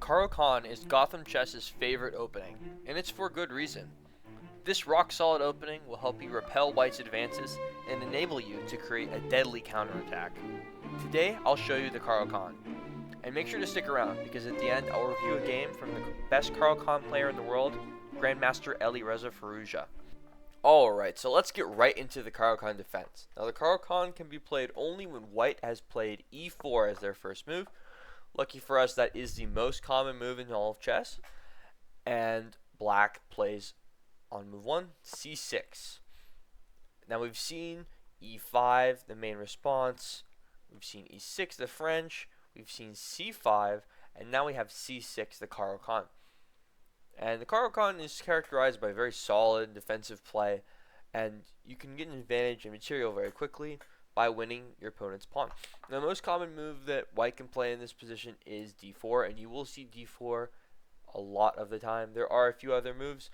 Caro-Kann is GothamChess's favorite opening, and it's for good reason. This rock-solid opening will help you repel White's advances and enable you to create a deadly counterattack. Today, I'll show you the Caro-Kann. And make sure to stick around, because at the end, I'll review a game from the best Caro-Kann player in the world, Grandmaster Firouzja. Alright, so let's get right into the Caro-Kann defense. Now, the Caro-Kann can be played only when White has played e4 as their first move. Lucky for us, that is the most common move in all of chess. And Black plays on move 1, c6. Now, we've seen e5, the main response. We've seen e6, the French. We've seen c5, and now we have c6, the Caro-Kann. And the Caro-Kann is characterized by very solid defensive play, and you can get an advantage in material very quickly by winning your opponent's pawn. Now, the most common move that White can play in this position is d4, and you will see d4 a lot of the time. There are a few other moves,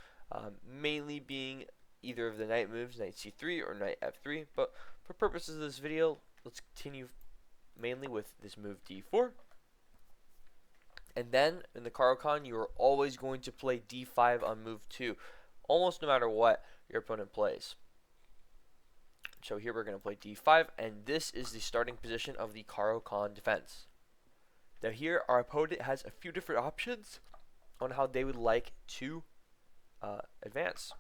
mainly being either of the knight moves, knight c3 or knight f3, but for purposes of this video, let's continue mainly with this move d4. And then in the Caro-Kann, you are always going to play d5 on move 2, almost no matter what your opponent plays. So here we're going to play d5, and this is the starting position of the Caro-Kann defense. Now here our opponent has a few different options on how they would like to advance.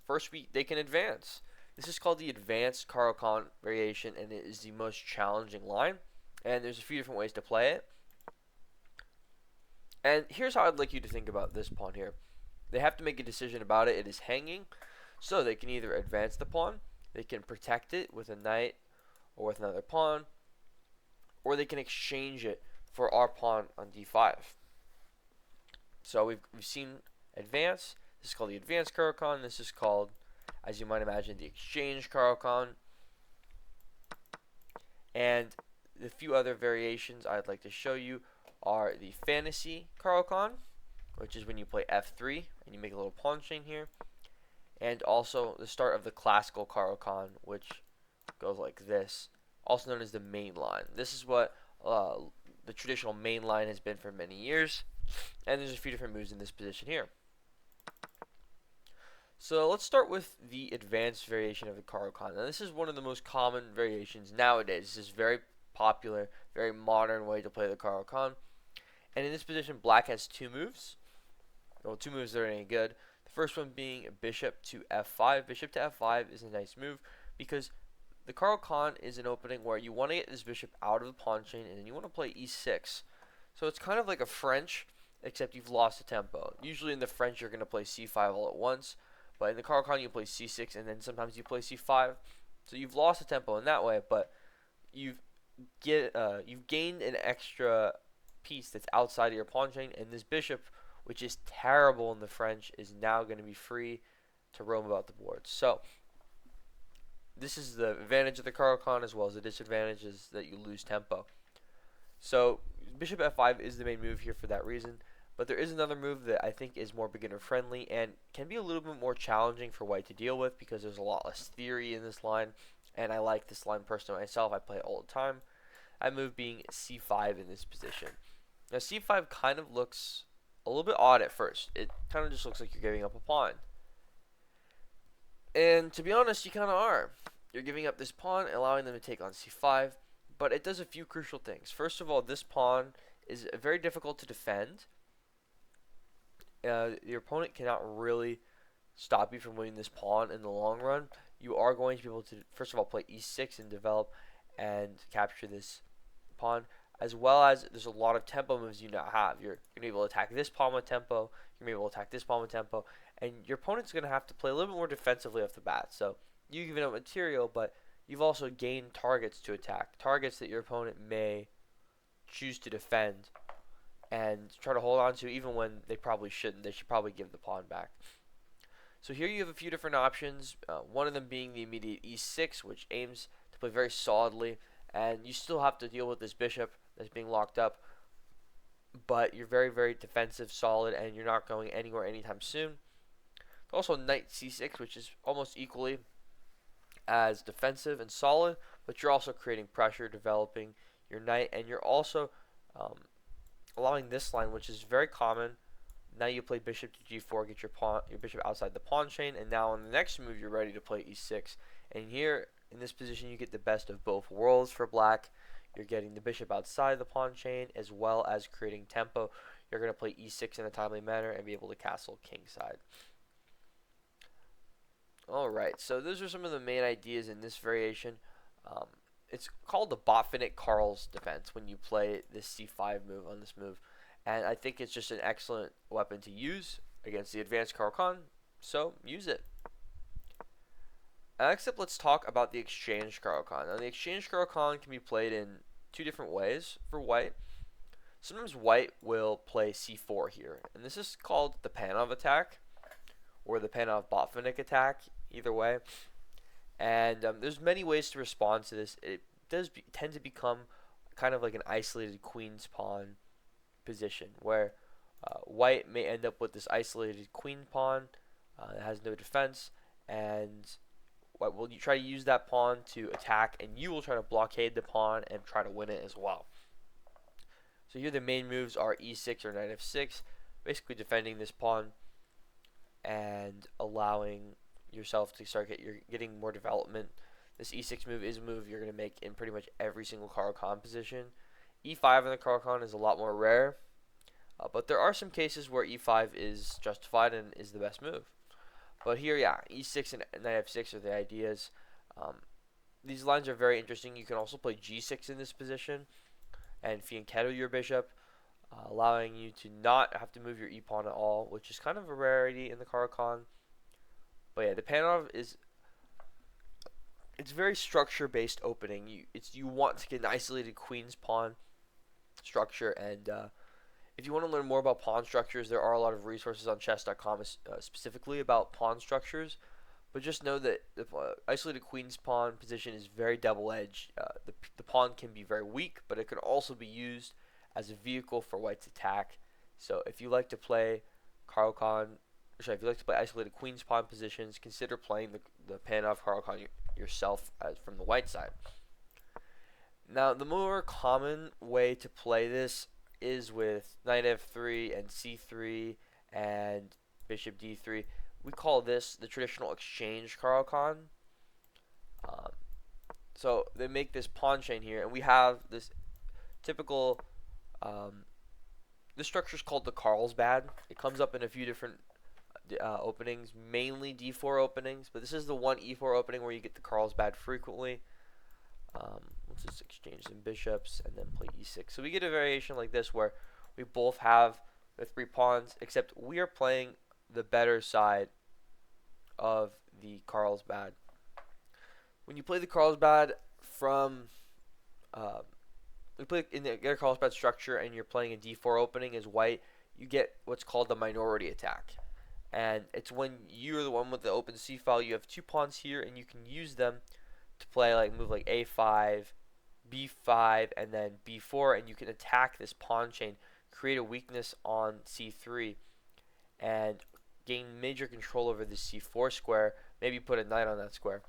First, they can advance. This is called the advanced Caro-Kann variation, and it is the most challenging line. And there's a few different ways to play it. And here's how I'd like you to think about this pawn here. They have to make a decision about it. It is hanging, so they can either advance the pawn, they can protect it with a knight or with another pawn, or they can exchange it for our pawn on d5. So we've seen advance. This is called the advanced Caro-Kann. This is called, as you might imagine, the exchange Caro-Kann. And the few other variations I'd like to show you are the fantasy Caro-Kann, which is when you play f3 and you make a little pawn chain here, and also the start of the classical Caro-Kann, which goes like this, also known as the main line. This is what the traditional main line has been for many years, and there's a few different moves in this position here. So let's start with the advanced variation of the Caro-Kann. Now, this is one of the most common variations nowadays. This is very popular, very modern way to play the Caro-Kann. And in this position, Black has two moves. Well, two moves that are any good. The first one being bishop to f5. Bishop to f5 is a nice move because the Caro-Kann is an opening where you want to get this bishop out of the pawn chain and then you want to play e6. So it's kind of like a French, except you've lost the tempo. Usually in the French, you're going to play c5 all at once. But in the Caro-Kann, you play c6 and then sometimes you play c5. So you've lost the tempo in that way, but you've gained an extra piece that's outside of your pawn chain, and this bishop, which is terrible in the French, is now going to be free to roam about the board. So this is the advantage of the Caro-Kann, as well as the disadvantage is that you lose tempo. So bishop f5 is the main move here for that reason, but there is another move that I think is more beginner friendly and can be a little bit more challenging for White to deal with because there's a lot less theory in this line, and I like this line personally myself. I play it all the time. That move being c5 in this position. Now c5 kind of looks a little bit odd at first. It kind of just looks like you're giving up a pawn. And to be honest, you kind of are. You're giving up this pawn, allowing them to take on c5, but it does a few crucial things. First of all, this pawn is very difficult to defend. Your opponent cannot really stop you from winning this pawn in the long run. You are going to be able to, first of all, play e6 and develop and capture this pawn, as well as there's a lot of tempo moves you now have. You're going to be able to attack this pawn with tempo, you're going to be able to attack this pawn with tempo, and your opponent's going to have to play a little bit more defensively off the bat. So you've given up material, but you've also gained targets to attack, targets that your opponent may choose to defend and try to hold on to even when they probably shouldn't. They should probably give the pawn back. So here you have a few different options, one of them being the immediate e6, which aims to play very solidly, and you still have to deal with this bishop that's being locked up, but you're very, very defensive, solid, and you're not going anywhere anytime soon. Also knight c6, which is almost equally as defensive and solid, but you're also creating pressure, developing your knight, and you're also allowing this line, which is very common. Now you play bishop to g4, get your bishop outside the pawn chain, and now on the next move you're ready to play e6. And here in this position you get the best of both worlds for black. You're getting the bishop outside the pawn chain as well as creating tempo. You're going to play e6 in a timely manner and be able to castle kingside. Alright, so those are some of the main ideas in this variation. It's called the Botvinnik-Karls defense when you play this c5 move on this move. And I think it's just an excellent weapon to use against the advanced Caro-Kann, so use it. Next up, let's talk about the exchange Caro-Kann. Now, the exchange Caro-Kann can be played in two different ways for white. Sometimes white will play c4 here, and this is called the Panov attack, or the Panov-Botvinnik attack, either way. And there's many ways to respond to this. It does tend to become kind of like an isolated queen's pawn position, where white may end up with this isolated queen pawn that has no defense, and white will try to use that pawn to attack, and you will try to blockade the pawn and try to win it as well. So here the main moves are e6 or knight f6, basically defending this pawn and allowing yourself to start getting more development. This e6 move is a move you're going to make in pretty much every single Caro-Kann position. e5 in the Caro-Kann is a lot more rare, but there are some cases where e5 is justified and is the best move. But here, yeah, e6 and knight f6 are the ideas. These lines are very interesting. You can also play g6 in this position and fianchetto your bishop, allowing you to not have to move your e-pawn at all, which is kind of a rarity in the Caro-Kann. But yeah, the Panov it's very structure-based opening. You want to get an isolated queen's pawn structure, and if you want to learn more about pawn structures, there are a lot of resources on chess.com specifically about pawn structures. But just know that the isolated queen's pawn position is very double-edged. The pawn can be very weak, but it can also be used as a vehicle for white's attack. So if you like to play if you like to play isolated queen's pawn positions, consider playing the Panov Caro-Kann yourself from the white side. Now, the more common way to play this is with knight f3 and c3 and bishop d3. We call this the traditional exchange Caro-Kann. So they make this pawn chain here, and we have this typical. This structure is called the Carlsbad. It comes up in a few different openings, mainly d4 openings, but this is the one e4 opening where you get the Carlsbad frequently. Let's just exchange some bishops and then play e6. So we get a variation like this where we both have the three pawns, except we are playing the better side of the Carlsbad. When you play the Carlsbad from we play in the Carlsbad structure and you're playing a d4 opening as white, you get what's called the minority attack. And it's when you're the one with the open c file, you have two pawns here, and you can use them to play move like a5, b5, and then b4, and you can attack this pawn chain, create a weakness on c3, and gain major control over the c4 square, maybe put a knight on that square.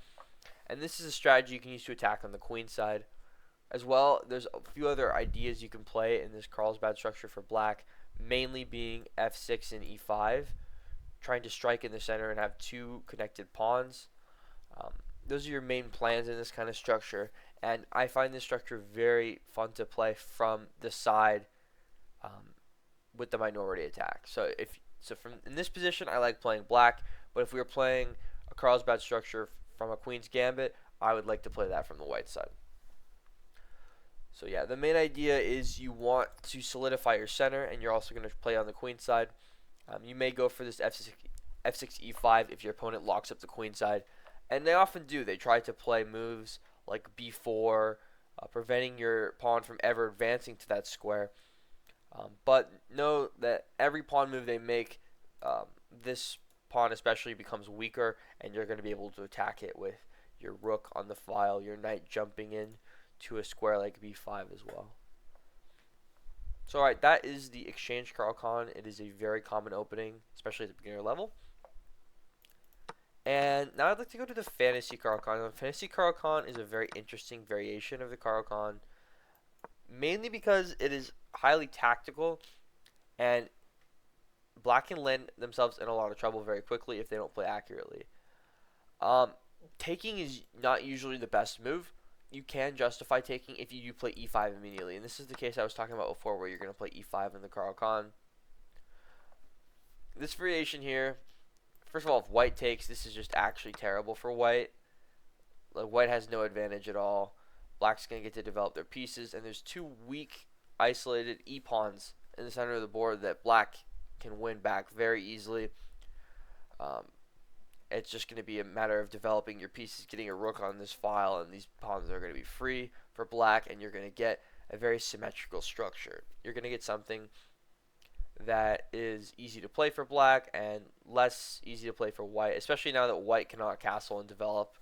And this is a strategy you can use to attack on the queen side. As well, there's a few other ideas you can play in this Carlsbad structure for black, mainly being f6 and e5, trying to strike in the center and have two connected pawns. Those are your main plans in this kind of structure, and I find this structure very fun to play from the side with the minority attack. So in this position, I like playing black, but if we were playing a Carlsbad structure from a Queen's Gambit, I would like to play that from the white side. So yeah, the main idea is you want to solidify your center, and you're also going to play on the queen side. You may go for this f6 e5 if your opponent locks up the queen side, and they often do. They try to play moves like b4, preventing your pawn from ever advancing to that square. But know that every pawn move they make, this pawn especially becomes weaker, and you're going to be able to attack it with your rook on the file, your knight jumping in to a square like b5 as well. So alright, that is the exchange Caro-Kann. It is a very common opening, especially at the beginner level. And now I'd like to go to the fantasy Caro-Kann. The fantasy Caro-Kann is a very interesting variation of the Caro-Kann, mainly because it is highly tactical, and black can land themselves in a lot of trouble very quickly if they don't play accurately. Um, Taking is not usually the best move. You can justify taking if you do play e5 immediately, and this is the case I was talking about before, where you're going to play e5 in the Caro-Kann. This variation here, first of all, if white takes, this is just actually terrible for white. Like, white has no advantage at all. Black's going to get to develop their pieces, and there's two weak, isolated e-pawns in the center of the board that black can win back very easily. Um, it's just going to be a matter of developing your pieces, getting a rook on this file, and these pawns are going to be free for black, and you're going to get a very symmetrical structure. You're going to get something that is easy to play for black and less easy to play for white, especially now that white cannot castle and develop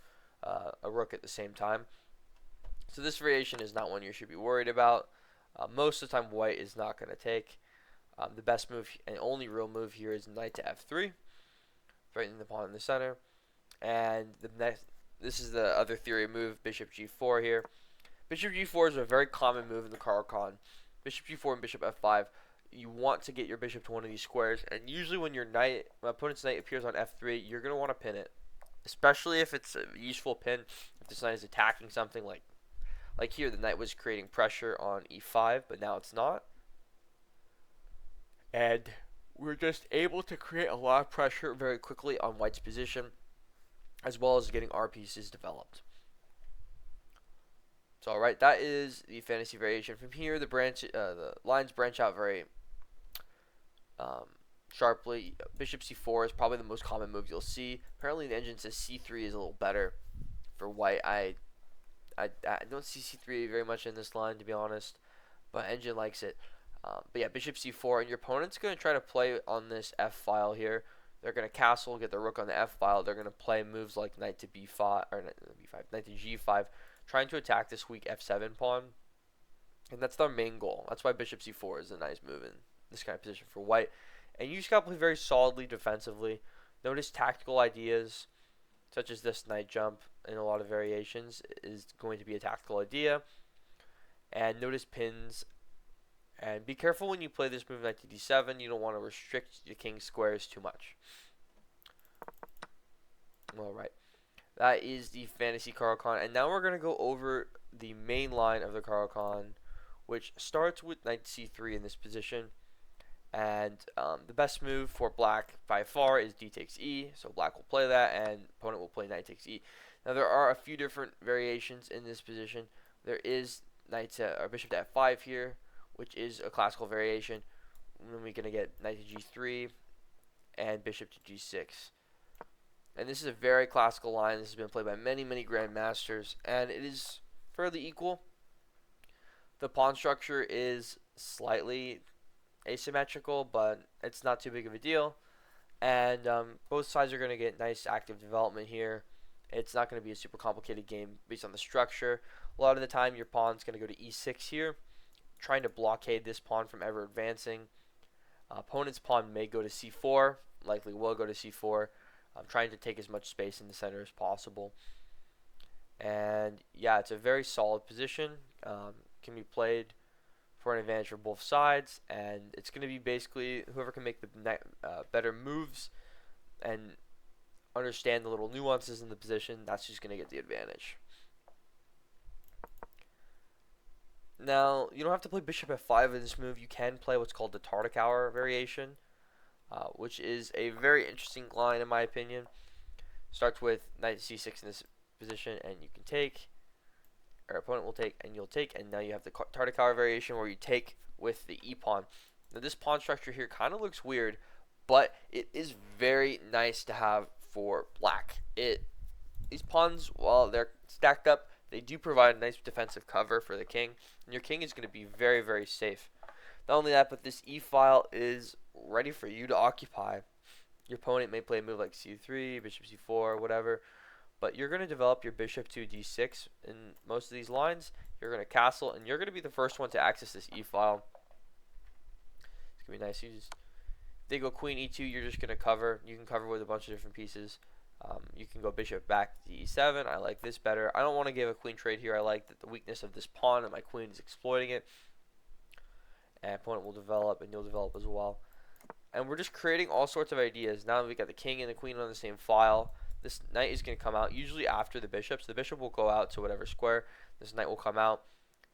a rook at the same time. So this variation is not one you should be worried about. Most of the time, white is not going to take. The best move and only real move here is knight to f3, threatening the pawn in the center. And this is the other theory move, bishop g4 here. Bishop g4 is a very common move in the Caro-Kann. Bishop g4 and bishop f5. You want to get your bishop to one of these squares, and usually when your opponent's knight appears on f3, you're going to want to pin it, especially if it's a useful pin. If this knight is attacking something like here, the knight was creating pressure on e5, but now it's not. And we're just able to create a lot of pressure very quickly on white's position, as well as getting our pieces developed. So, all right, that is the fantasy variation. From here, the lines branch out very sharply. Bishop c4 is probably the most common move you'll see. Apparently, the engine says c3 is a little better for white. I don't see c3 very much in this line, to be honest, but engine likes it. But yeah, bishop c4, and your opponent's going to try to play on this f file here. They're going to castle, get the rook on the f file. They're going to play moves like knight to b5 or knight to g5, trying to attack this weak f7 pawn, and that's their main goal. That's why bishop c4 is a nice move in this kind of position for white. And you just got to play very solidly defensively. Notice tactical ideas, such as this knight jump in a lot of variations is going to be a tactical idea. And notice pins. And be careful when you play this move knight to d7. You don't want to restrict the king's squares too much. Alright. That is the fantasy Caro-Kann. And now we're going to go over the main line of the Caro-Kann, which starts with knight c3 in this position. And the best move for black by far is d takes e. So black will play that, and opponent will play knight takes e. Now there are a few different variations in this position. There is bishop to f5 here, which is a classical variation. Then we're going to get knight to g3 and bishop to g6. And this is a very classical line. This has been played by many, many grandmasters, and it is fairly equal. The pawn structure is slightly asymmetrical, but it's not too big of a deal. And both sides are going to get nice active development here. It's not going to be a super complicated game based on the structure. A lot of the time, your pawn's going to go to e6 here, trying to blockade this pawn from ever advancing. Opponent's pawn may go to c4, likely will go to c4, trying to take as much space in the center as possible. And yeah, it's a very solid position. Can be played for an advantage for both sides, and it's going to be basically whoever can make the better moves and understand the little nuances in the position, that's just going to get the advantage. Now, you don't have to play bishop f5 in this move. You can play what's called the Caro-Kann variation, which is a very interesting line in my opinion. Starts with knight c6 in this position, and you can take, or opponent will take, and you'll take, and now you have the Caro-Kann variation where you take with the e-pawn. Now this pawn structure here kind of looks weird, but it is very nice to have for black. These pawns, while they're stacked up, they do provide a nice defensive cover for the king, and your king is going to be very, very safe. Not only that, but this e-file is ready for you to occupy. Your opponent may play a move like c3, bishop c4, whatever, but you're going to develop your bishop to d6 in most of these lines. You're going to castle, and you're going to be the first one to access this e-file. It's going to be nice. If they go queen e2, you're just going to cover. You can cover with a bunch of different pieces. You can go bishop back to e7. I like this better. I don't want to give a queen trade here. I like that the weakness of this pawn and my queen is exploiting it. and opponent will develop, and you'll develop as well. And we're just creating all sorts of ideas. Now that we got the king and the queen on the same file, this knight is going to come out usually after the bishop. So the bishop will go out to whatever square. This knight will come out,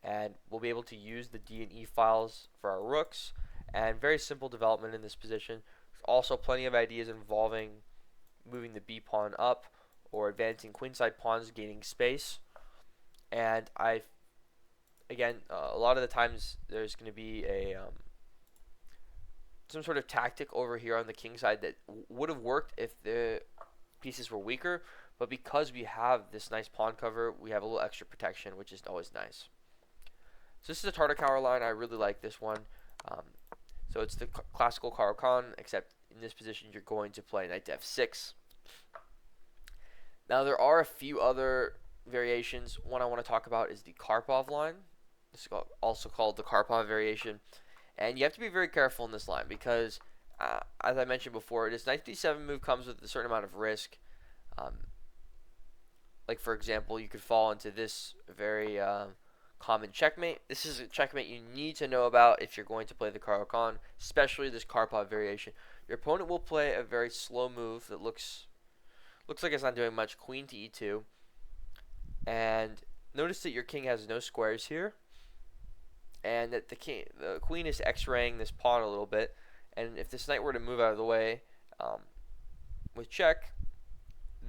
and we'll be able to use the D and E files for our rooks. And very simple development in this position. There's also plenty of ideas involving moving the B pawn up or advancing queenside pawns, gaining space. And again, a lot of the times there's going to be some sort of tactic over here on the king side that would have worked if the pieces were weaker, but because we have this nice pawn cover, we have a little extra protection, which is always nice. So this is a Tartar line. I really like this one. So it's the classical Caro-Kann, except in this position you're going to play knight to f6. Now there are a few other variations. One I want to talk about is the Karpov line. This is also called the Karpov variation. And you have to be very careful in this line because, as I mentioned before, this knight d7 move comes with a certain amount of risk. Like, for example, you could fall into this very common checkmate. This is a checkmate you need to know about if you're going to play the Caro-Kann, especially this Karpov variation. Your opponent will play a very slow move that looks like it's not doing much, queen to e2. And notice that your king has no squares here, and that the queen is x-raying this pawn a little bit. And if this knight were to move out of the way with check,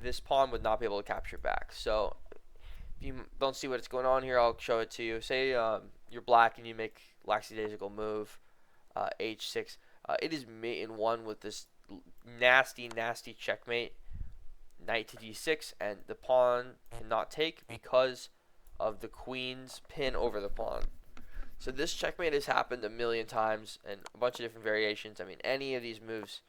this pawn would not be able to capture back. So if you don't see what's going on here, I'll show it to you. Say you're black and you make lackadaisical move h6. It is mate in one with this nasty checkmate, knight to d6, and the pawn cannot take because of the queen's pin over the pawn. So this checkmate has happened a million times and a bunch of different variations. I mean, any of these moves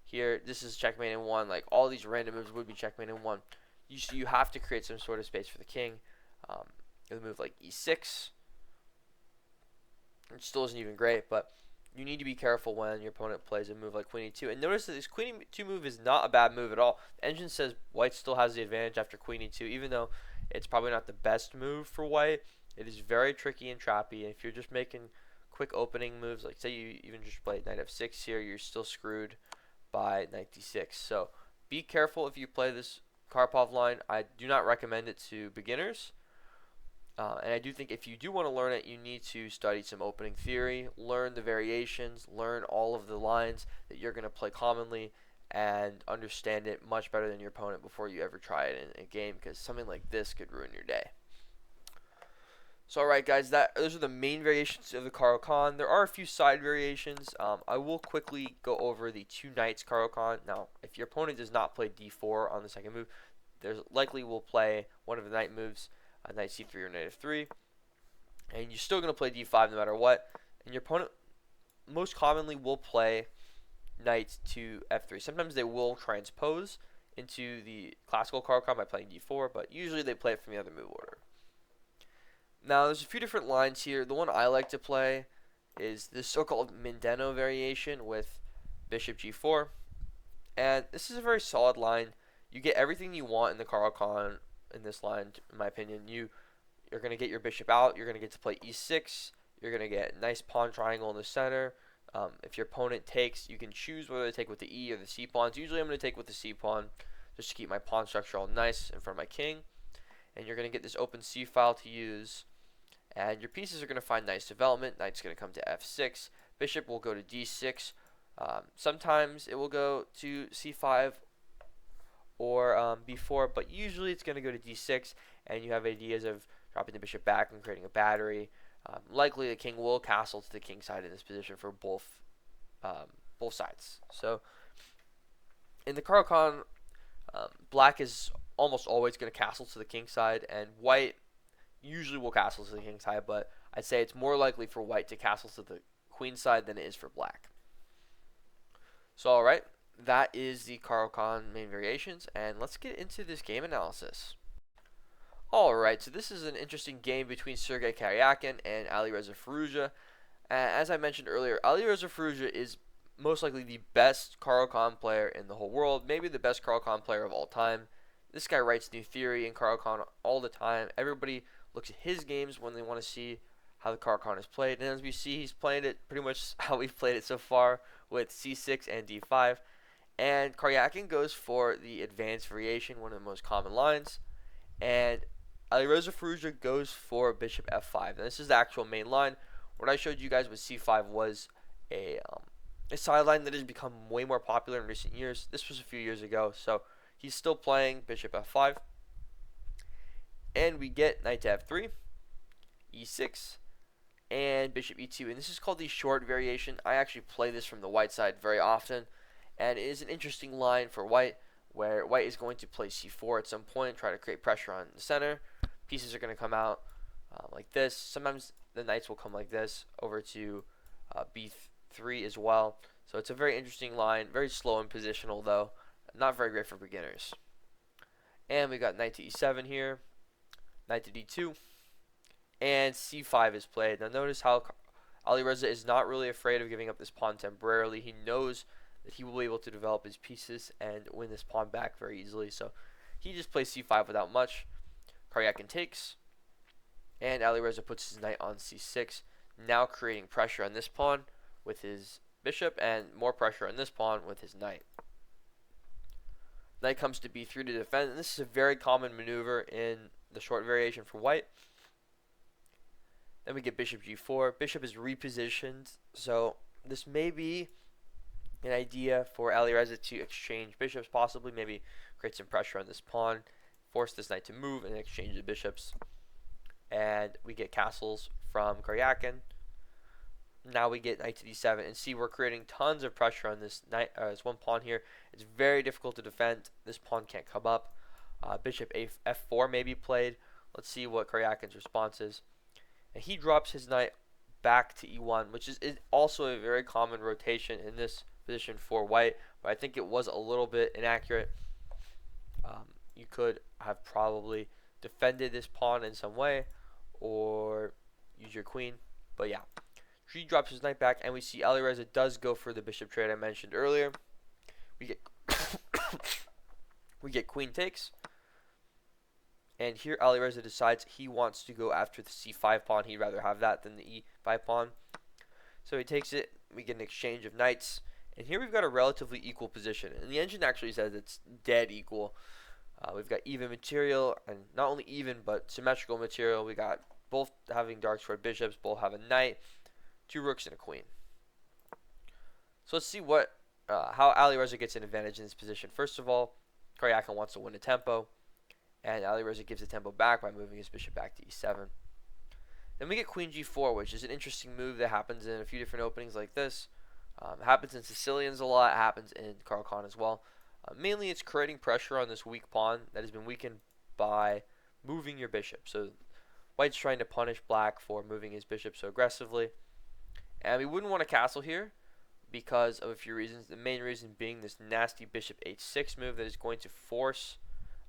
here, this is checkmate in one. Like, all these random moves would be checkmate in one. You have to create some sort of space for the king. A move like e6, it still isn't even great, but you need to be careful when your opponent plays a move like queen e2. And notice that this queen e2 move is not a bad move at all. The engine says white still has the advantage after queen e2, even though it's probably not the best move for white. It is very tricky and trappy, and if you're just making quick opening moves, like say you even just play knight f6 here, you're still screwed by knight d6. So be careful if you play this Karpov line. I do not recommend it to beginners. And I do think if you do want to learn it, you need to study some opening theory, learn the variations, learn all of the lines that you're going to play commonly, and understand it much better than your opponent before you ever try it in a game, because something like this could ruin your day. So alright guys, those are the main variations of the Caro-Kann. There are a few side variations. I will quickly go over the two knights Caro-Kann. Now, if your opponent does not play d4 on the second move, there's likely will play one of the knight moves, knight c3 or knight f3, and you're still going to play d5 no matter what. And your opponent most commonly will play knight to f3. Sometimes they will transpose into the classical Caro-Kann by playing d4, but usually they play it from the other move order. Now, there's a few different lines here. The one I like to play is the so-called Mindeno variation with bishop g4. And this is a very solid line. You get everything you want in the Caro-Kann in this line, in my opinion. You're going to get your bishop out. You're going to get to play e6. You're going to get a nice pawn triangle in the center. If your opponent takes, you can choose whether to take with the e or the c pawns. Usually I'm going to take with the c pawn just to keep my pawn structure all nice in front of my king. And you're going to get this open c file to use. And your pieces are going to find nice development. Knight's going to come to f6. Bishop will go to d6. Sometimes it will go to c5 or b4, but usually it's going to go to d6, and you have ideas of dropping the bishop back and creating a battery. Likely the king will castle to the king side in this position for both sides. So in the Caro-Kann, black is almost always going to castle to the king side, and white usually will castle to the king side, but I'd say it's more likely for white to castle to the queen side than it is for black. So alright, that is the Caro-Kann main variations, and let's get into this game analysis. Alright, so this is an interesting game between Sergei Karyakin and Alireza Firouzja. As I mentioned earlier, Alireza Firouzja is most likely the best Caro-Kann player in the whole world, maybe the best Caro-Kann player of all time. This guy writes new theory in Caro-Kann all the time. Everybody looks at his games when they want to see how the Caro-Kann is played. And as we see, he's playing it pretty much how we've played it so far with c6 and d5. And Caro-Kann goes for the advanced variation, one of the most common lines. And Alireza Firouzja goes for bishop f5. Now this is the actual main line. What I showed you guys with c5 was a sideline that has become way more popular in recent years. This was a few years ago, so he's still playing bishop f5. And we get knight to f3, e6, and bishop e2. And this is called the short variation. I actually play this from the white side very often. And it is an interesting line for white, where white is going to play c4 at some point, try to create pressure on the center. Pieces are going to come out like this. Sometimes the knights will come like this over to b3 as well. So it's a very interesting line, very slow and positional though, not very great for beginners. And we got knight to e7 here, knight to d2, and c5 is played. Now notice how Alireza is not really afraid of giving up this pawn temporarily. He knows that he will be able to develop his pieces and win this pawn back very easily. So he just plays c5 without much. Caro-Kann takes, and Alireza puts his knight on c6, now creating pressure on this pawn with his bishop and more pressure on this pawn with his knight. Knight comes to b3 to defend, and this is a very common maneuver in the short variation for white. Then we get bishop g4. Bishop is repositioned, so this may be an idea for Alireza to exchange bishops, possibly, maybe create some pressure on this pawn, force this knight to move, and exchange the bishops. And we get castles from Caro-Kann. Now we get knight to d7, and see we're creating tons of pressure on this knight, this one pawn here. It's very difficult to defend. This pawn can't come up. Bishop f4 may be played. Let's see what Caro-Kann's response is. And he drops his knight back to e1, which is also a very common rotation in this position for white, but I think it was a little bit inaccurate. You could have probably defended this pawn in some way or use your queen, but yeah. He drops his knight back, and we see Alireza does go for the bishop trade I mentioned earlier. We get we get queen takes, and here Alireza decides he wants to go after the c5 pawn. He'd rather have that than the e5 pawn, so he takes it. We get an exchange of knights, and here we've got a relatively equal position, and the engine actually says it's dead equal. We've got even material, and not only even but symmetrical material. We got both having dark squared bishops, both have a knight, 2 rooks, and a queen. So let's see what how Alireza gets an advantage in this position. First of all, Caro-Kann wants to win a tempo, and Alireza gives the tempo back by moving his bishop back to e7. Then we get queen g4, which is an interesting move that happens in a few different openings like this. It happens in Sicilians a lot. It happens in Caro-Kann as well. Mainly, it's creating pressure on this weak pawn that has been weakened by moving your bishop. So white's trying to punish black for moving his bishop so aggressively. And we wouldn't want to castle here because of a few reasons. The main reason being this nasty bishop h6 move that is going to force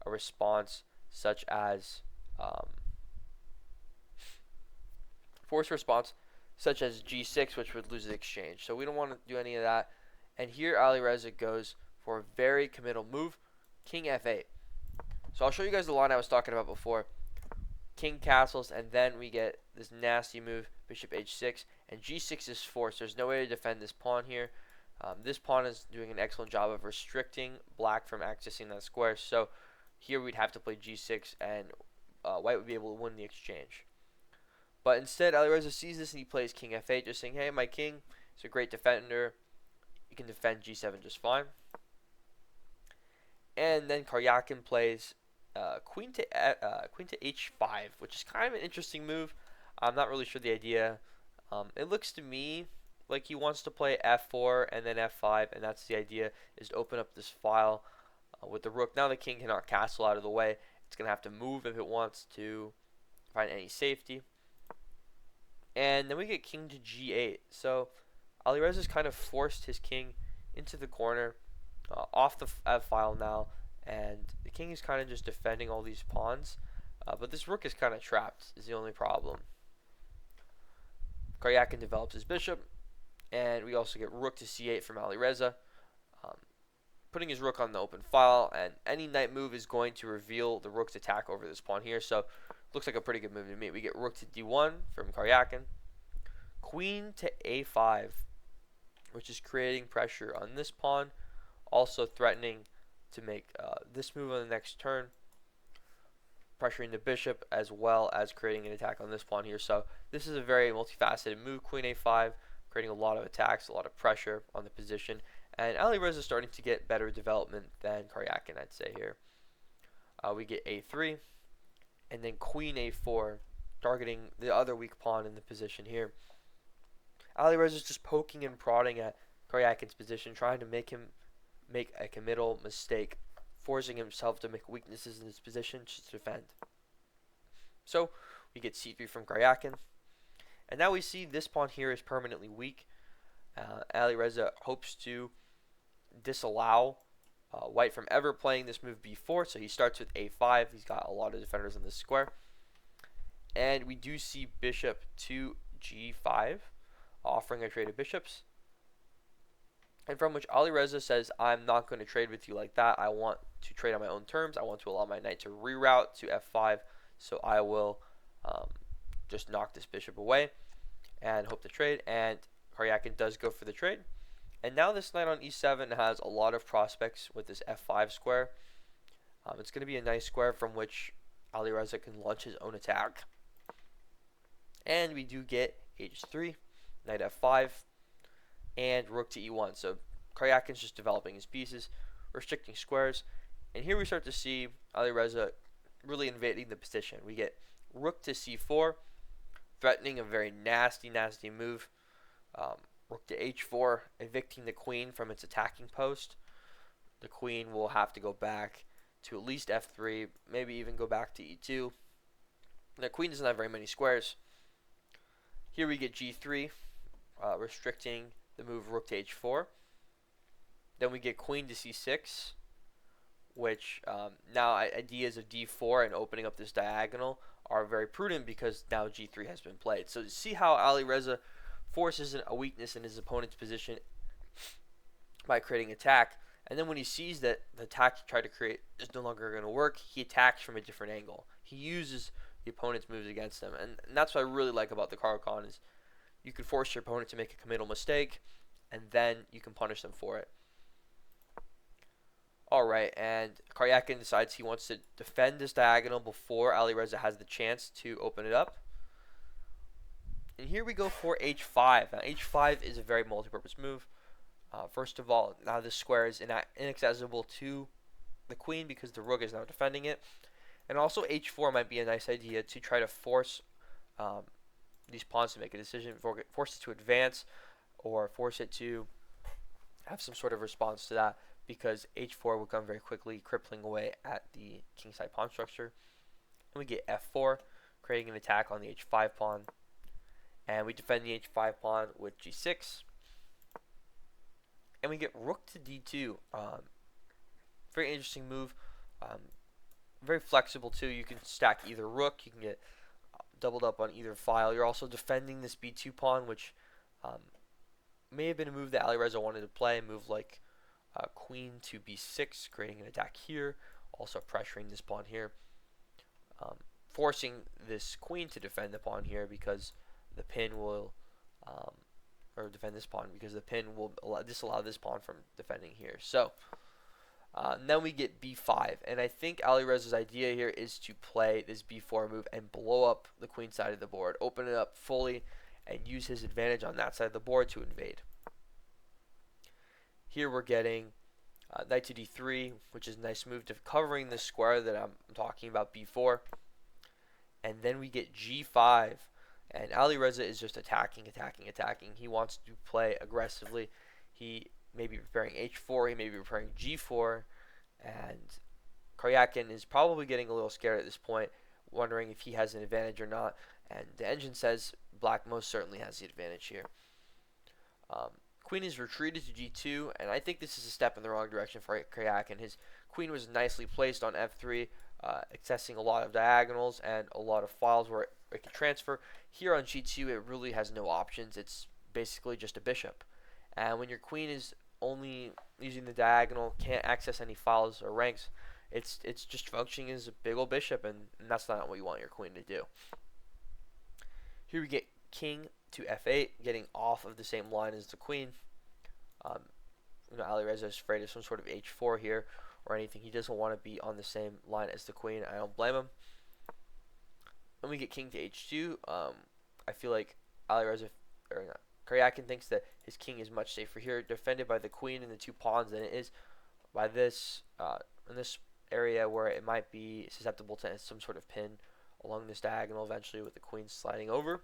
a response such as g6, which would lose the exchange. So we don't want to do any of that. And here Alireza goes for a very committal move, king f8. So I'll show you guys the line I was talking about before. King castles, and then we get this nasty move, bishop h6, and g6 is forced. There's no way to defend this pawn here. This pawn is doing an excellent job of restricting black from accessing that square. So here we'd have to play g6, and white would be able to win the exchange. But instead, Alireza sees this and he plays king f8, just saying, hey, my king is a great defender. You can defend g7 just fine. And then Caro-Kann plays queen to h5, which is kind of an interesting move. I'm not really sure the idea. It looks to me like he wants to play f4 and then f5, and that's the idea, is to open up this file with the rook. Now the king cannot castle out of the way. It's going to have to move if it wants to find any safety. And then we get king to g8. So Alireza's kind of forced his king into the corner, off the f file now, and the king is kind of just defending all these pawns, but this rook is kind of trapped, is the only problem. Caro-Kann develops his bishop, and we also get rook to c8 from Alireza, putting his rook on the open file, and any knight move is going to reveal the rook's attack over this pawn here. So Looks like a pretty good move to me. We get rook to d1 from Caro-Kann. Queen to a5, which is creating pressure on this pawn, also threatening to make this move on the next turn, pressuring the bishop as well as creating an attack on this pawn here. So this is a very multifaceted move, queen a5, creating a lot of attacks, a lot of pressure on the position. And Alireza is starting to get better development than Caro-Kann, I'd say here. We get a3, and then queen a4, targeting the other weak pawn in the position here. Alireza is just poking and prodding at Caro-Kann's position, trying to make him make a committal mistake, forcing himself to make weaknesses in his position to defend. So we get c3 from Caro-Kann, and now we see this pawn here is permanently weak. Alireza hopes to disallow White from ever playing this move b4, so he starts with a5. He's got a lot of defenders in this square, and we do see bishop to g5, offering a trade of bishops, and from which Alireza says, I'm not going to trade with you like that. I want to trade on my own terms. I want to allow my knight to reroute to f5, so I will just knock this bishop away and hope to trade. And Caro-Kann does go for the trade. And now this knight on e7 has a lot of prospects with this f5 square. It's going to be a nice square from which Alireza can launch his own attack. And we do get h3, knight f5, and rook to e1. So Caro-Kann's just developing his pieces, restricting squares. And here we start to see Alireza really invading the position. We get rook to c4, threatening a very nasty move. Rook to h4, evicting the queen from its attacking post. The queen will have to go back to at least f3, maybe even go back to e2. The queen doesn't have very many squares. Here we get g3, restricting the move rook to h4. Then we get queen to c6, which now ideas of d4 and opening up this diagonal are very prudent because now g3 has been played. So you see how Alireza forces a weakness in his opponent's position by creating attack, and then when he sees that the attack he tried to create is no longer going to work, he attacks from a different angle. He uses the opponent's moves against him, and that's what I really like about the Caro-Kann is you can force your opponent to make a committal mistake, and then you can punish them for it. Alright, and Caro-Kann decides he wants to defend this diagonal before Alireza has the chance to open it up. And here we go for h5. Now h5 is a very multi-purpose move. First of all, now this square is inaccessible to the queen because the rook is now defending it. And also h4 might be a nice idea to try to force these pawns to make a decision, force it to advance, or force it to have some sort of response to that, because h4 will come very quickly, crippling away at the kingside pawn structure. And we get f4, creating an attack on the h5 pawn. And we defend the h5 pawn with g6. And we get rook to d2. Very interesting move. Very flexible too. You can stack either rook. You can get doubled up on either file. You're also defending this b2 pawn, which may have been a move that Alireza wanted to play. A move like queen to b6, creating an attack here. Also pressuring this pawn here. Forcing this queen to defend the pawn here because the pin will, or defend this pawn because the pin will disallow this pawn from defending here. So then we get b5, and I think Alireza's idea here is to play this b4 move and blow up the queen side of the board, open it up fully, and use his advantage on that side of the board to invade. Here we're getting knight to d3, which is a nice move to covering this square that I'm talking about, b4. And then we get g5. And Alireza is just attacking. He wants to play aggressively. He may be preparing h4. He may be preparing g4. And Caro-Kann is probably getting a little scared at this point, wondering if he has an advantage or not. And the engine says black most certainly has the advantage here. Queen is retreated to g2, and I think this is a step in the wrong direction for Caro-Kann. His queen was nicely placed on f3, accessing a lot of diagonals and a lot of files where it can transfer. Here on g2, it really has no options. It's basically just a bishop. And when your queen is only using the diagonal, can't access any files or ranks, It's just functioning as a big old bishop, and that's not what you want your queen to do. Here we get king to f8, getting off of the same line as the queen. Alireza is afraid of some sort of h4 here or anything. He doesn't want to be on the same line as the queen. I don't blame him. Then we get king to h2. I feel like Alireza, or not, Caro-Kann thinks that his king is much safer here, defended by the queen and the 2 pawns, than it is by this in this area where it might be susceptible to some sort of pin along this diagonal eventually, with the queen sliding over.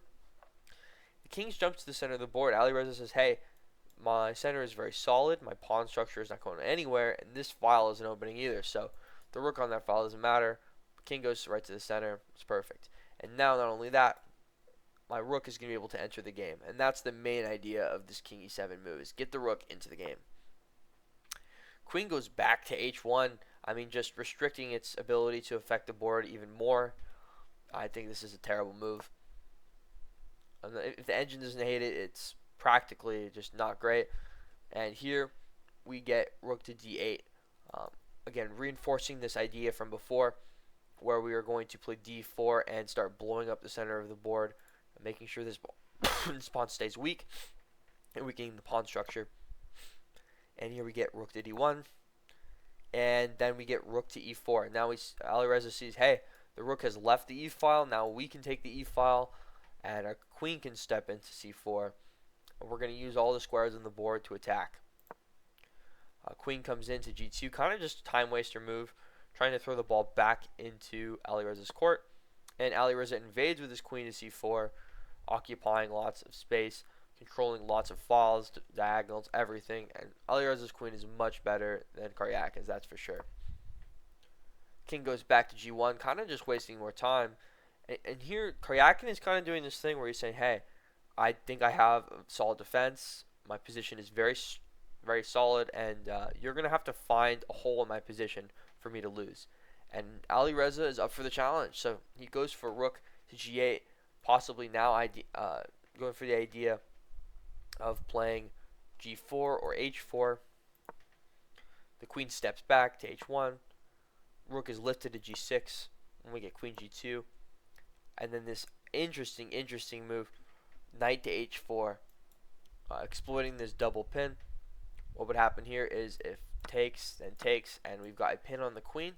The king's jumped to the center of the board. Alireza says, hey, my center is very solid, my pawn structure is not going anywhere, and this file isn't opening either, so the rook on that file doesn't matter. King goes right to the center. It's perfect. And now, not only that, my rook is going to be able to enter the game, and that's the main idea of this king e7 move, is get the rook into the game. Queen goes back to h1. I mean, just restricting its ability to affect the board even more. I think this is a terrible move. If the engine doesn't hate it, it's practically just not great. And here we get rook to d8. Again, reinforcing this idea from before, where we are going to play d4 and start blowing up the center of the board, and making sure this pawn stays weak and weakening the pawn structure. And here we get rook to d1, and then we get rook to e4. Now Alireza sees, hey, the rook has left the e file. Now we can take the e file, and our queen can step into c4. And we're going to use all the squares on the board to attack. Queen comes into g2, kind of just a time waster move, trying to throw the ball back into Alireza's court. And Alireza invades with his queen to c4, occupying lots of space, controlling lots of files, diagonals, everything. And Alireza's queen is much better than Caro-Kann's, that's for sure. King goes back to g1, kind of just wasting more time. And here, Caro-Kann is kind of doing this thing where he's saying, hey, I think I have a solid defense. My position is very solid, and you're going to have to find a hole in my position for me to lose. And Alireza is up for the challenge, so he goes for rook to g8, possibly now going for the idea of playing g4 or h4. The queen steps back to h1. Rook is lifted to g6, and we get queen g2. And then this interesting move, knight to h4, exploiting this double pin. What would happen here is if takes, then takes, and we've got a pin on the queen,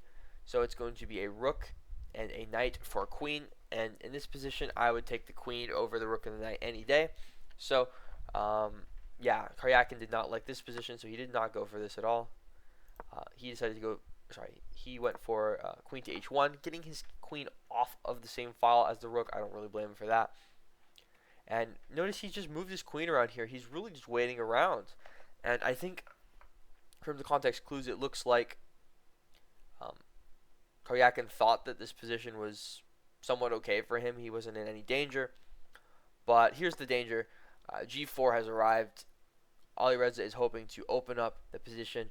so it's going to be a rook and a knight for a queen. And in this position, I would take the queen over the rook and the knight any day. So, yeah, Caro-Kann did not like this position, so he did not go for this at all. He decided to go. He went for queen to h1, getting his queen off of the same file as the rook. I don't really blame him for that. And notice he just moved his queen around here. He's really just waiting around. And I think from the context clues, it looks like Caro-Kann thought that this position was somewhat okay for him. He wasn't in any danger. But here's the danger. G4 has arrived. Alireza is hoping to open up the position,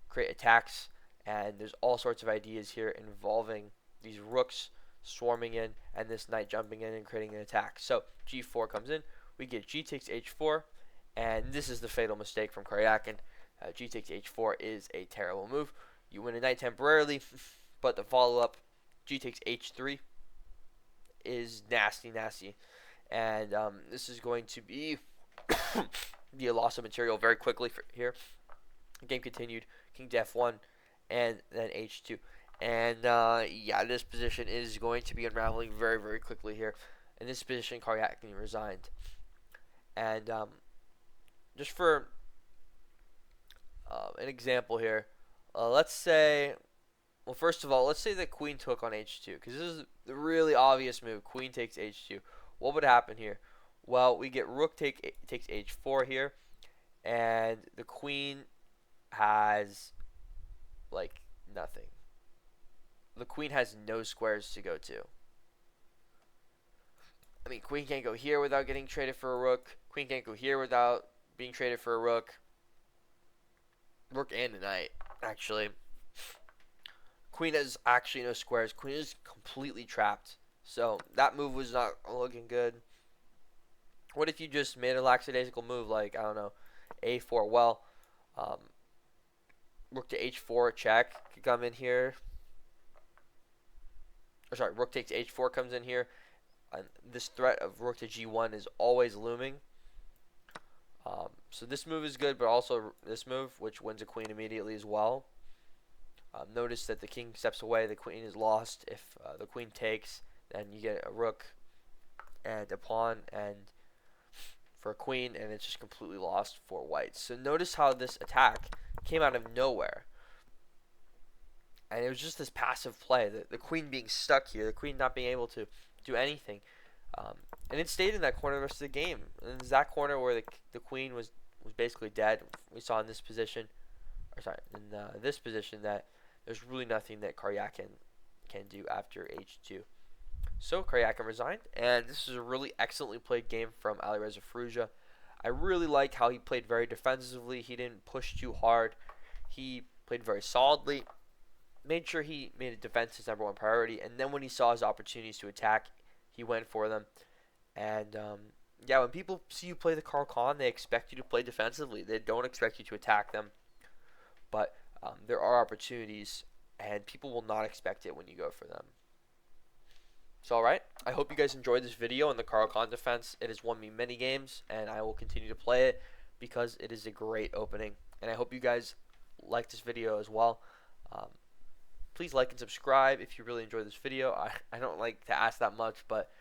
create attacks, and there's all sorts of ideas here involving these rooks swarming in and this knight jumping in and creating an attack. So G4 comes in. We get G takes H4, and this is the fatal mistake from Caro-Kann. G takes H4 is a terrible move. You win a knight temporarily, but the follow-up, G takes H3, is nasty. And this is going to be a loss of material very quickly here. The game continued. King to F1, and then H2. And yeah, this position is going to be unraveling very, very quickly here. In this position, Caro-Kann resigned. And just for an example here, let's say, well, first of all, let's say that queen took on H2, because this is the really obvious move. Queen takes H2. What would happen here? Well, we get rook takes H4 here, and the queen has like nothing. The queen has no squares to go to. I mean, queen can't go here without getting traded for a rook. Queen can't go here without being traded for a rook. Rook and a knight, actually. Queen has actually no squares. Queen is completely trapped. So that move was not looking good. What if you just made a lackadaisical move like, I don't know, A4? Well, rook to H4 check could come in here. or sorry, rook takes h4 comes in here. This threat of rook to g1 is always looming. So this move is good, but also this move, which wins a queen immediately as well. Notice that the king steps away, the queen is lost. If the queen takes, then you get a rook and a pawn and for a queen, and it's just completely lost for white. So notice how this attack came out of nowhere. And it was just this passive play, the queen being stuck here, the queen not being able to do anything. And it stayed in that corner the rest of the game. And it's that corner where the queen was basically dead. We saw in this position, or sorry, in this position, that there's really nothing that Caro-Kann can do after h2. So Caro-Kann resigned, and this is a really excellently played game from Alireza Firouzja. I really like how he played very defensively. He didn't push too hard. He played very solidly. Made sure he made a defense his #1 priority, and then when he saw his opportunities to attack, he went for them. And yeah, when people see you play the Caro-Kann, they expect you to play defensively. They don't expect you to attack them. But there are opportunities, and people will not expect it when you go for them. So alright, I hope you guys enjoyed this video on the Caro-Kann defense. It has won me many games, and I will continue to play it because it is a great opening. And I hope you guys like this video as well. Please like and subscribe if you really enjoyed this video. I don't like to ask that much, but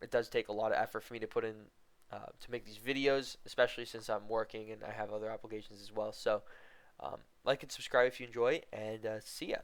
it does take a lot of effort for me to put in to make these videos, especially since I'm working and I have other obligations as well. So like and subscribe if you enjoy, and see ya.